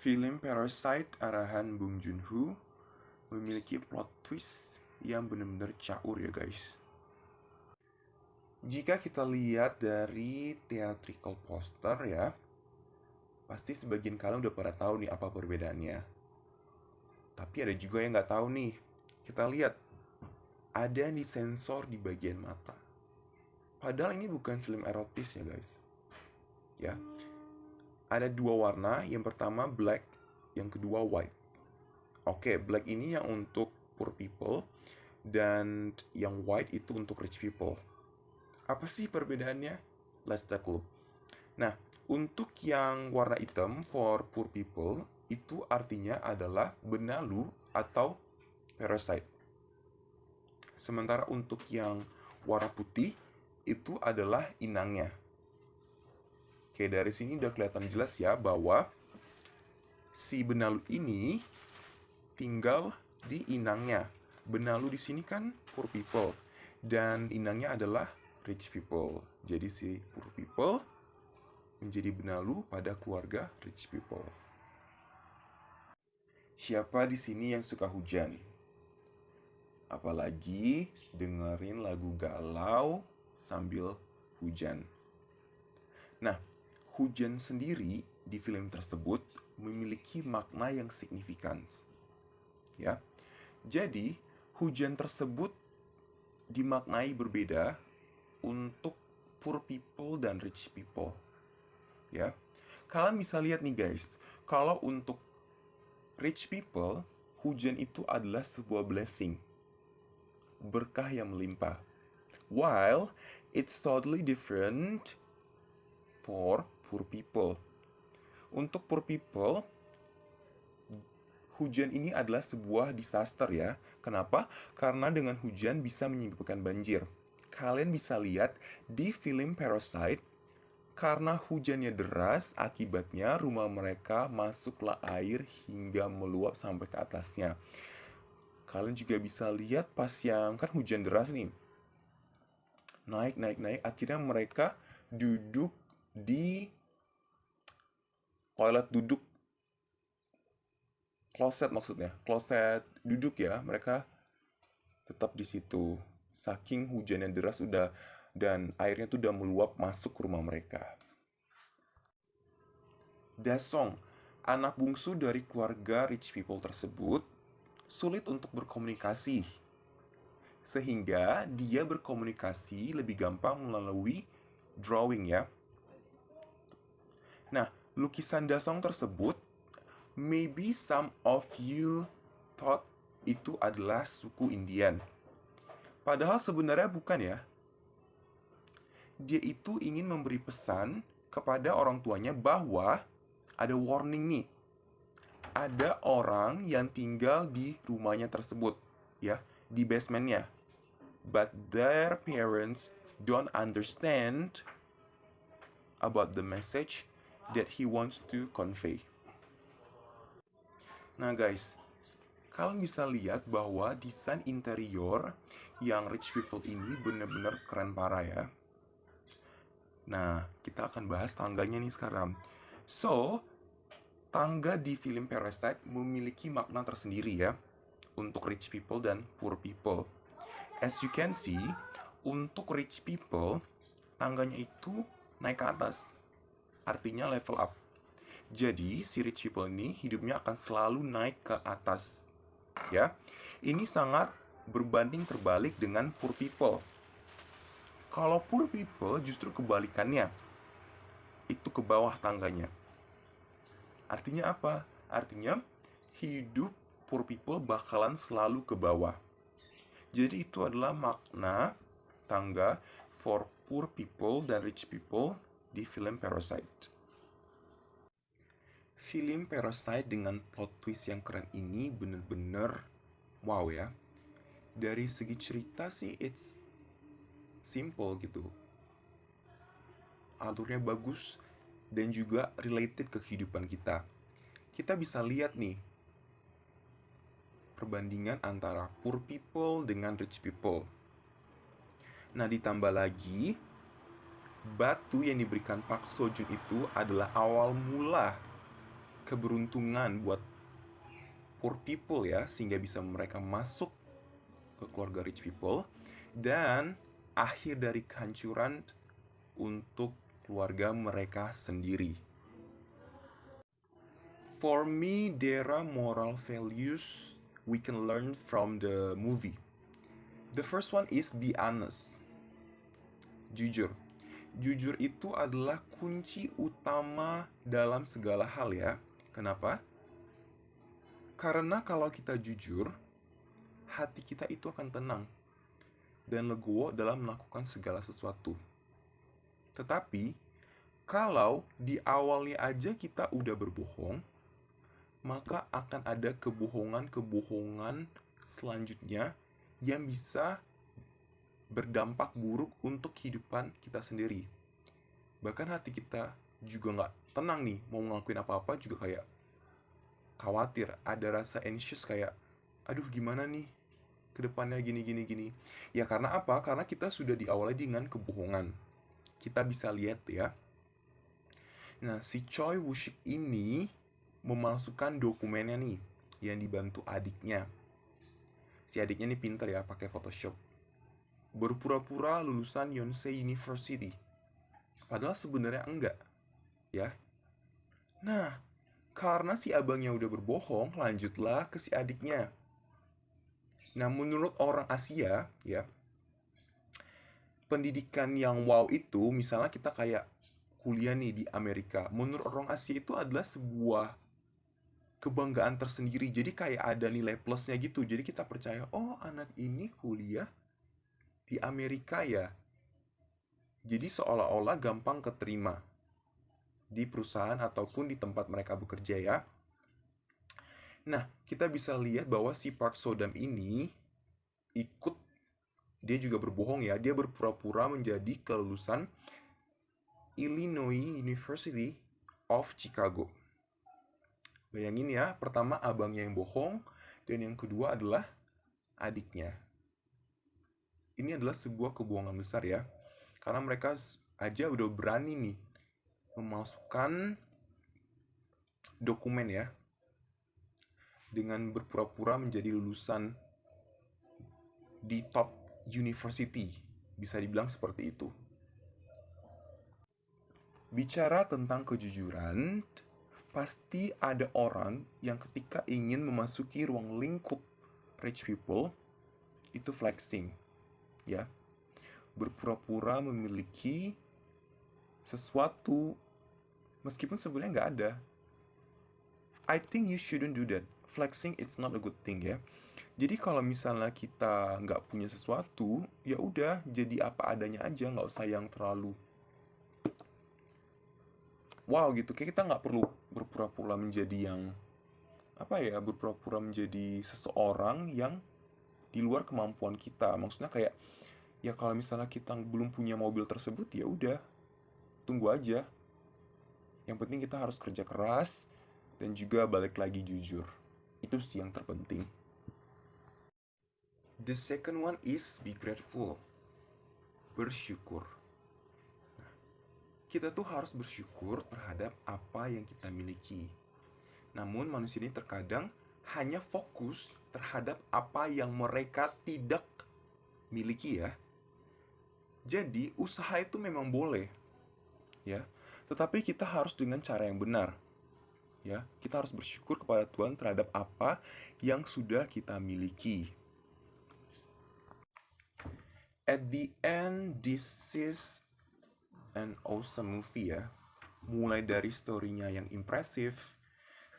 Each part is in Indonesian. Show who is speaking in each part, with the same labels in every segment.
Speaker 1: Film Parasite arahan Bong Joon-ho memiliki plot twist yang benar-benar caur ya guys. Jika kita lihat dari theatrical poster ya, pasti sebagian kalian udah pada tahu nih apa perbedaannya. Tapi ada juga yang nggak tahu nih. Kita lihat, ada yang disensor di bagian mata. Padahal ini bukan film erotis ya guys. Ya, ada dua warna, yang pertama black, yang kedua white. Oke, black ini yang untuk poor people, dan yang white itu untuk rich people. Apa sih perbedaannya? Let's take a look. Nah, untuk yang warna hitam for poor people, itu artinya adalah benalu atau parasite. Sementara untuk yang warna putih, itu adalah inangnya. Oke, dari sini udah kelihatan jelas ya bahwa si benalu ini tinggal di inangnya. Benalu di sini kan poor people dan inangnya adalah rich people. Jadi si poor people menjadi benalu pada keluarga rich people. Siapa di sini yang suka hujan? Apalagi dengerin lagu galau sambil hujan. Nah, hujan sendiri di film tersebut memiliki makna yang signifikan. Ya. Jadi, hujan tersebut dimaknai berbeda untuk poor people dan rich people. Ya. Kalian bisa lihat nih guys, kalau untuk rich people, hujan itu adalah sebuah blessing. Berkah yang melimpah. While it's totally different for poor people. Untuk poor people, hujan ini adalah sebuah disaster ya. Kenapa? Karena dengan hujan bisa menyebabkan banjir. Kalian bisa lihat di film Parasite, karena hujannya deras, akibatnya rumah mereka masuklah air hingga meluap sampai ke atasnya. Kalian juga bisa lihat pas yang kan hujan deras nih. Naik, akhirnya mereka duduk di toilet duduk. Kloset maksudnya, kloset duduk ya, mereka tetap di situ. Saking hujannya deras udah dan airnya tuh udah meluap masuk ke rumah mereka. Dasong, anak bungsu dari keluarga rich people tersebut, sulit untuk berkomunikasi. Sehingga dia berkomunikasi lebih gampang melalui drawing ya. Nah, lukisan Dasong tersebut, maybe some of you thought itu adalah suku Indian. Padahal sebenarnya bukan ya. Dia itu ingin memberi pesan kepada orang tuanya bahwa ada warning nih. Ada orang yang tinggal di rumahnya tersebut, ya, di basementnya. But their parents don't understand about the message that he wants to convey. Nah guys, kalian bisa lihat bahwa desain interior yang rich people ini bener-bener keren parah ya. Nah, kita akan bahas tangganya nih sekarang. So, tangga di film Parasite memiliki makna tersendiri ya, untuk rich people dan poor people. As you can see, untuk rich people, tangganya itu naik ke atas. Artinya level up. Jadi, si rich people ini hidupnya akan selalu naik ke atas. Ya, ini sangat berbanding terbalik dengan poor people. Kalau poor people justru kebalikannya. Itu ke bawah tangganya. Artinya apa? Artinya hidup poor people bakalan selalu ke bawah. Jadi itu adalah makna tangga for poor people dan rich people di film Parasite. Film Parasite dengan plot twist yang keren ini bener-bener wow ya. Dari segi cerita sih it's simple gitu. Alurnya bagus dan juga related ke kehidupan kita. Kita bisa lihat nih perbandingan antara poor people dengan rich people. Nah, ditambah lagi batu yang diberikan Park Seo Joon itu adalah awal mula keberuntungan buat poor people ya, sehingga bisa mereka masuk ke keluarga rich people, dan akhir dari kehancuran untuk keluarga mereka sendiri. For me, there are moral values we can learn from the movie. The first one is be honest. Jujur. Jujur itu adalah kunci utama dalam segala hal ya. Kenapa? Karena kalau kita jujur, hati kita itu akan tenang dan legowo dalam melakukan segala sesuatu. Tetapi, kalau di awalnya aja kita udah berbohong, maka akan ada kebohongan-kebohongan selanjutnya yang bisa berdampak buruk untuk kehidupan kita sendiri. Bahkan hati kita juga nggak tenang nih, mau ngelakuin apa-apa juga kayak khawatir, ada rasa anxious kayak, aduh gimana nih, kedepannya gini. Ya karena apa? Karena kita sudah diawali dengan kebohongan. Kita bisa lihat ya. Nah, si Choi Woo-sik ini memalsukan dokumennya nih yang dibantu adiknya. Si adiknya nih pinter ya, pakai Photoshop. Berpura-pura lulusan Yonsei University. Padahal sebenarnya enggak, ya. Nah, karena si abangnya udah berbohong, lanjutlah ke si adiknya. Nah, menurut orang Asia, ya, pendidikan yang wow itu, misalnya kita kayak kuliah nih di Amerika, menurut orang Asia itu adalah sebuah kebanggaan tersendiri. Jadi kayak ada nilai plusnya gitu. Jadi kita percaya, oh anak ini kuliah di Amerika ya. Jadi seolah-olah gampang keterima di perusahaan ataupun di tempat mereka bekerja ya. Nah, kita bisa lihat bahwa si Park Sodam ini ikut, dia juga berbohong ya. Dia berpura-pura menjadi kelulusan Illinois University of Chicago. Bayangin ya, pertama abangnya yang bohong, dan yang kedua adalah adiknya. Ini adalah sebuah kebohongan besar ya. Karena mereka aja udah berani nih memasukkan dokumen ya, dengan berpura-pura menjadi lulusan di top university. Bisa dibilang seperti itu. Bicara tentang kejujuran, pasti ada orang yang ketika ingin memasuki ruang lingkup rich people, itu flexing, ya. Berpura-pura memiliki sesuatu, meskipun sebenarnya nggak ada. I think you shouldn't do that. Flexing it's not a good thing ya. Jadi kalau misalnya kita nggak punya sesuatu, ya udah jadi apa adanya aja, nggak usah yang terlalu wow gitu. Kayak kita nggak perlu berpura-pura menjadi yang apa ya, berpura-pura menjadi seseorang yang di luar kemampuan kita. Maksudnya kayak ya kalau misalnya kita belum punya mobil tersebut ya udah tunggu aja. Yang penting kita harus kerja keras dan juga balik lagi jujur. Itu sih yang terpenting. The second one is be grateful. Bersyukur. Kita tuh harus bersyukur terhadap apa yang kita miliki. Namun manusia ini terkadang hanya fokus terhadap apa yang mereka tidak miliki ya. Jadi usaha itu memang boleh ya, tetapi kita harus dengan cara yang benar. Ya, kita harus bersyukur kepada Tuhan terhadap apa yang sudah kita miliki. At the end, this is an awesome movie ya. Mulai dari story-nya yang impresif,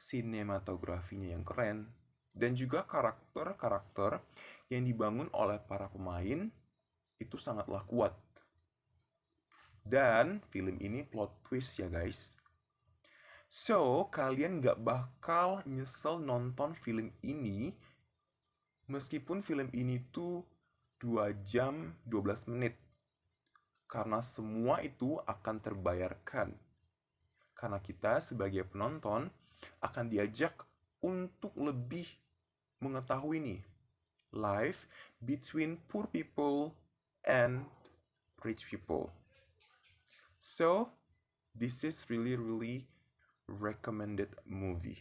Speaker 1: sinematografinya yang keren, dan juga karakter-karakter yang dibangun oleh para pemain itu sangatlah kuat. Dan film ini plot twist ya guys. So, kalian gak bakal nyesel nonton film ini meskipun film ini tuh 2 jam 12 menit. Karena semua itu akan terbayarkan. Karena kita sebagai penonton akan diajak untuk lebih mengetahui nih life between poor people and rich people. So, this is really recommended movie.